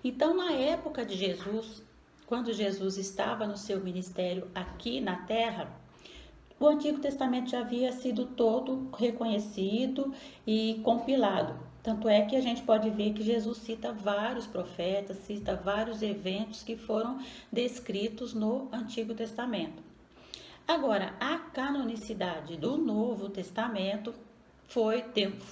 Então, na época de Jesus, quando Jesus estava no seu ministério aqui na terra, o Antigo Testamento já havia sido todo reconhecido e compilado. Tanto é que a gente pode ver que Jesus cita vários profetas, cita vários eventos que foram descritos no Antigo Testamento. Agora, a canonicidade do Novo Testamento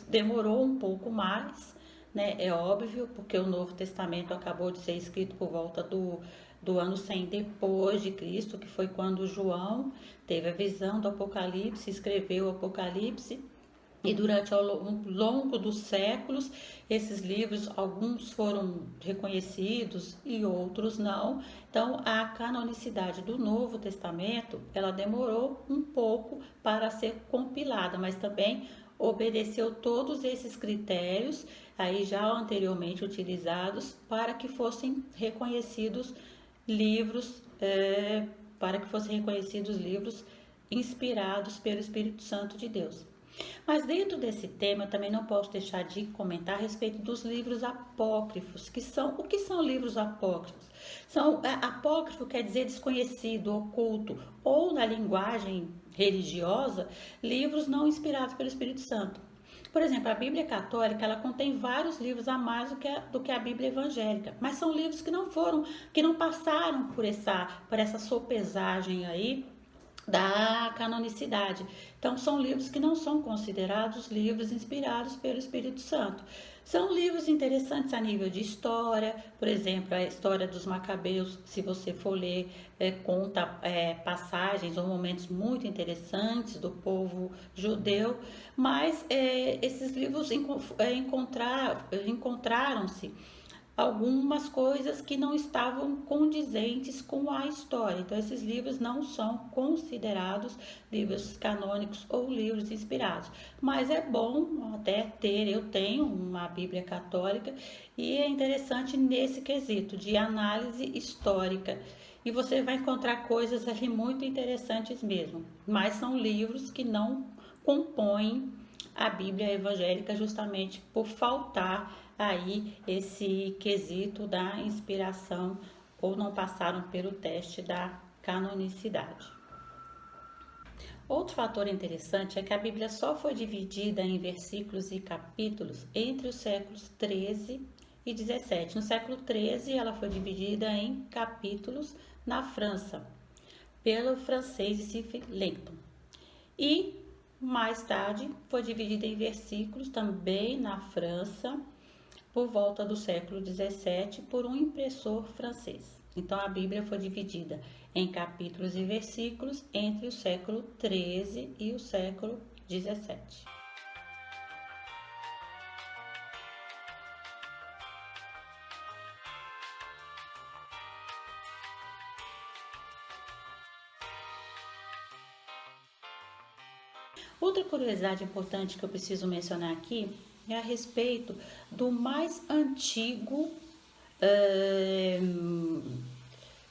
demorou um pouco mais, né? É óbvio, porque o Novo Testamento acabou de ser escrito por volta do ano 100 depois de Cristo, que foi quando João teve a visão do Apocalipse, escreveu o Apocalipse. E durante ao longo dos séculos, esses livros, alguns foram reconhecidos e outros não. Então, a canonicidade do Novo Testamento, ela demorou um pouco para ser compilada, mas também obedeceu todos esses critérios aí já anteriormente utilizados para que fossem reconhecidos livros, para que fossem reconhecidos livros inspirados pelo Espírito Santo de Deus. Mas dentro desse tema, eu também não posso deixar de comentar a respeito dos livros apócrifos, o que são livros apócrifos? Apócrifo quer dizer desconhecido, oculto, ou na linguagem religiosa, livros não inspirados pelo Espírito Santo. Por exemplo, a Bíblia Católica, ela contém vários livros a mais do que a Bíblia Evangélica, mas são livros que não passaram por essa sopesagem aí da canonicidade. Então, são livros que não são considerados livros inspirados pelo Espírito Santo. São livros interessantes a nível de história, por exemplo, a história dos Macabeus, se você for ler, conta passagens ou momentos muito interessantes do povo judeu, mas esses livros encontraram-se algumas coisas que não estavam condizentes com a história. Então, esses livros não são considerados livros canônicos ou livros inspirados. Mas é bom até ter, eu tenho uma Bíblia católica e é interessante nesse quesito de análise histórica. E você vai encontrar coisas ali muito interessantes mesmo. Mas são livros que não compõem a Bíblia evangélica justamente por faltar aí esse quesito da inspiração ou não passaram pelo teste da canonicidade. Outro fator interessante é que a Bíblia só foi dividida em versículos e capítulos entre os séculos 13 e 17. No século 13, ela foi dividida em capítulos na França, pelo francês Stephen Langton. E mais tarde foi dividida em versículos também na França, por volta do século 17, por um impressor francês. Então, a Bíblia foi dividida em capítulos e versículos entre o século 13 e o século 17. Outra curiosidade importante que eu preciso mencionar aqui é a respeito do mais antigo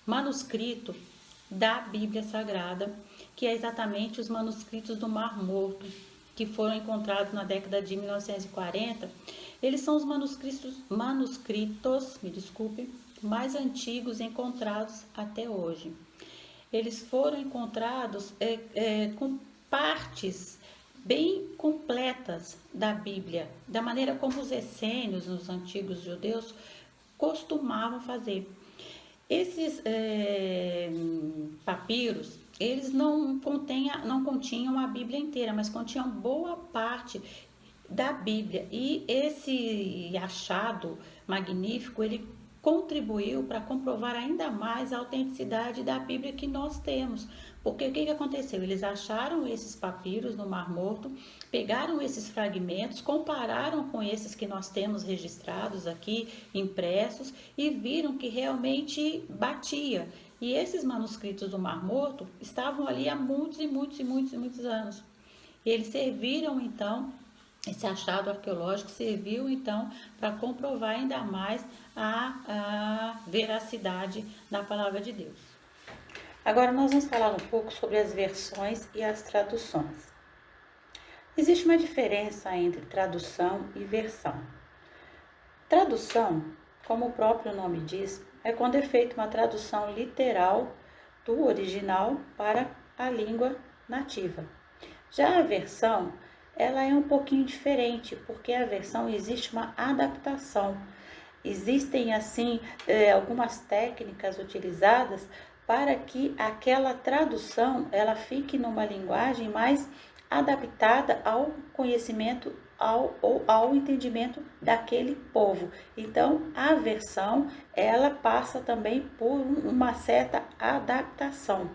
manuscrito da Bíblia Sagrada, que é exatamente os manuscritos do Mar Morto, que foram encontrados na década de 1940. Eles são os manuscritos, me desculpe, mais antigos encontrados até hoje. Eles foram encontrados com partes bem completas da Bíblia, da maneira como os essênios, os antigos judeus, costumavam fazer. Esses papiros, eles não continham a Bíblia inteira, mas continham boa parte da Bíblia. E esse achado magnífico, ele contribuiu para comprovar ainda mais a autenticidade da Bíblia que nós temos. Porque o que aconteceu? Eles acharam esses papiros no Mar Morto, pegaram esses fragmentos, compararam com esses que nós temos registrados aqui, impressos, e viram que realmente batia. E esses manuscritos do Mar Morto estavam ali há muitos e muitos e muitos e muitos anos. E eles serviram então, esse achado arqueológico serviu então para comprovar ainda mais a veracidade da palavra de Deus. Agora nós vamos falar um pouco sobre as versões e as traduções. Existe uma diferença entre tradução e versão. Tradução como o próprio nome diz, é quando é feita uma tradução literal do original para a língua nativa. Já a versão, ela é um pouquinho diferente, porque a versão existe uma adaptação. Existem, assim, algumas técnicas utilizadas para que aquela tradução ela fique numa linguagem mais adaptada ao conhecimento ao entendimento daquele povo. Então, a versão ela passa também por uma certa adaptação.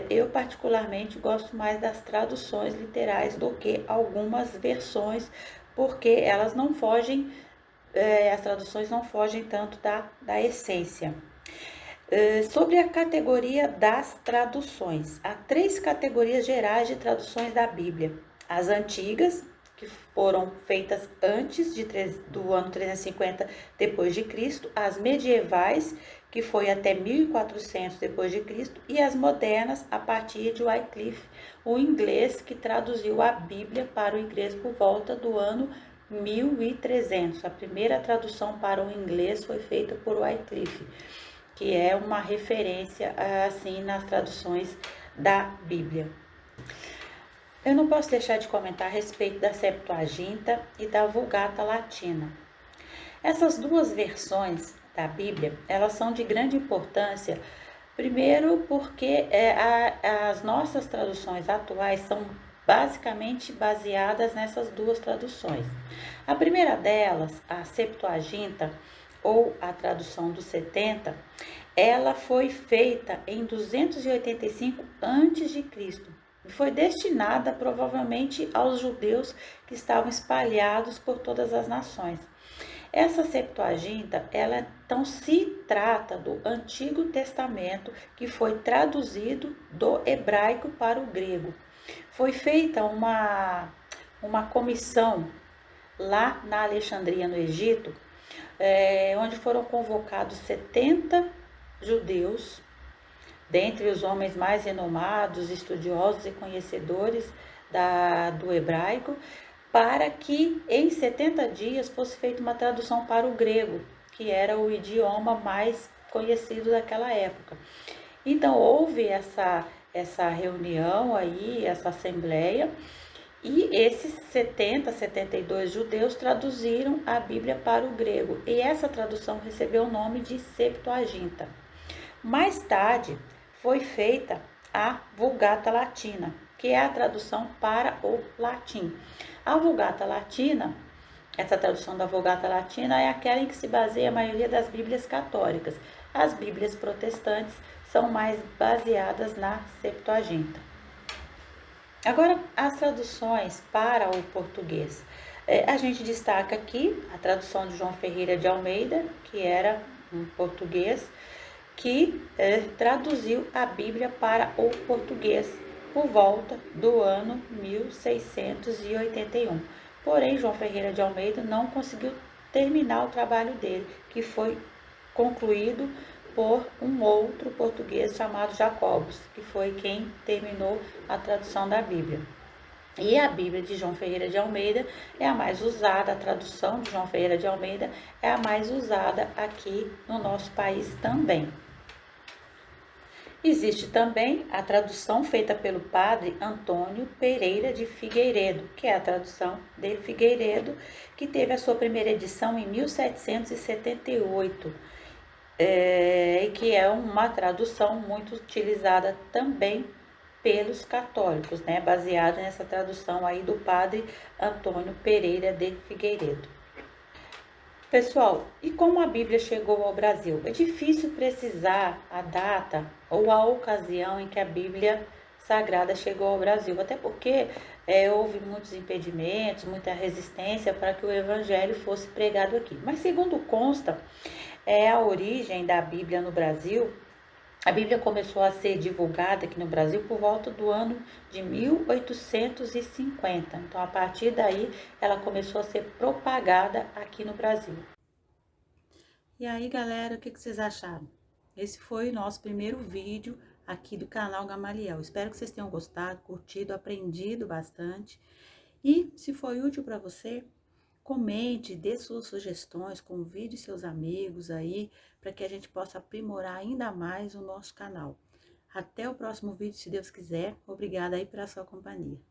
Eu particularmente gosto mais das traduções literais do que algumas versões, porque elas não fogem, as traduções não fogem tanto da essência. Sobre a categoria das traduções, há 3 categorias gerais de traduções da Bíblia: as antigas, que foram feitas antes do ano 350 depois de Cristo, as medievais, que foi até 1400 depois de Cristo, e as modernas a partir de Wycliffe, o inglês, que traduziu a Bíblia para o inglês por volta do ano 1300. A primeira tradução para o inglês foi feita por Wycliffe, que é uma referência assim nas traduções da Bíblia. Eu não posso deixar de comentar a respeito da Septuaginta e da Vulgata Latina. Essas duas versões da Bíblia, elas são de grande importância, primeiro porque as nossas traduções atuais são basicamente baseadas nessas duas traduções. A primeira delas, a Septuaginta, ou a tradução dos 70, ela foi feita em 285 a.C. e foi destinada provavelmente aos judeus que estavam espalhados por todas as nações. Essa Septuaginta, ela então se trata do Antigo Testamento que foi traduzido do hebraico para o grego. Foi feita uma comissão lá na Alexandria, no Egito, onde foram convocados 70 judeus, dentre os homens mais renomados, estudiosos e conhecedores do hebraico, para que em 70 dias fosse feita uma tradução para o grego, que era o idioma mais conhecido daquela época. Então houve essa reunião aí, essa assembleia, e esses 72 judeus traduziram a Bíblia para o grego, e essa tradução recebeu o nome de Septuaginta. Mais tarde foi feita a Vulgata Latina, que é a tradução para o latim. A Vulgata Latina, essa tradução da Vulgata Latina é aquela em que se baseia a maioria das Bíblias católicas. As Bíblias protestantes são mais baseadas na Septuaginta. Agora, as traduções para o português. A gente destaca aqui a tradução de João Ferreira de Almeida, que era um português, que traduziu a Bíblia para o português por volta do ano 1681. Porém, João Ferreira de Almeida não conseguiu terminar o trabalho dele, que foi concluído por um outro português chamado Jacobus, que foi quem terminou a tradução da Bíblia. E a Bíblia de João Ferreira de Almeida é a mais usada, a tradução de João Ferreira de Almeida é a mais usada aqui no nosso país também. Existe também a tradução feita pelo padre Antônio Pereira de Figueiredo, que é a tradução de Figueiredo, que teve a sua primeira edição em 1778. Que é uma tradução muito utilizada também pelos católicos, né? Baseada nessa tradução aí do padre Antônio Pereira de Figueiredo. Pessoal, e como a Bíblia chegou ao Brasil? É difícil precisar a data ou a ocasião em que a Bíblia Sagrada chegou ao Brasil, até porque houve muitos impedimentos, muita resistência para que o Evangelho fosse pregado aqui. Mas segundo consta, a origem da Bíblia no Brasil, a Bíblia começou a ser divulgada aqui no Brasil por volta do ano de 1850. Então, a partir daí, ela começou a ser propagada aqui no Brasil. E aí, galera, o que vocês acharam? Esse foi o nosso primeiro vídeo aqui do canal Gamaliel. Espero que vocês tenham gostado, curtido, aprendido bastante. E se foi útil para você, comente, dê suas sugestões, convide seus amigos aí, para que a gente possa aprimorar ainda mais o nosso canal. Até o próximo vídeo, se Deus quiser. Obrigada aí pela sua companhia.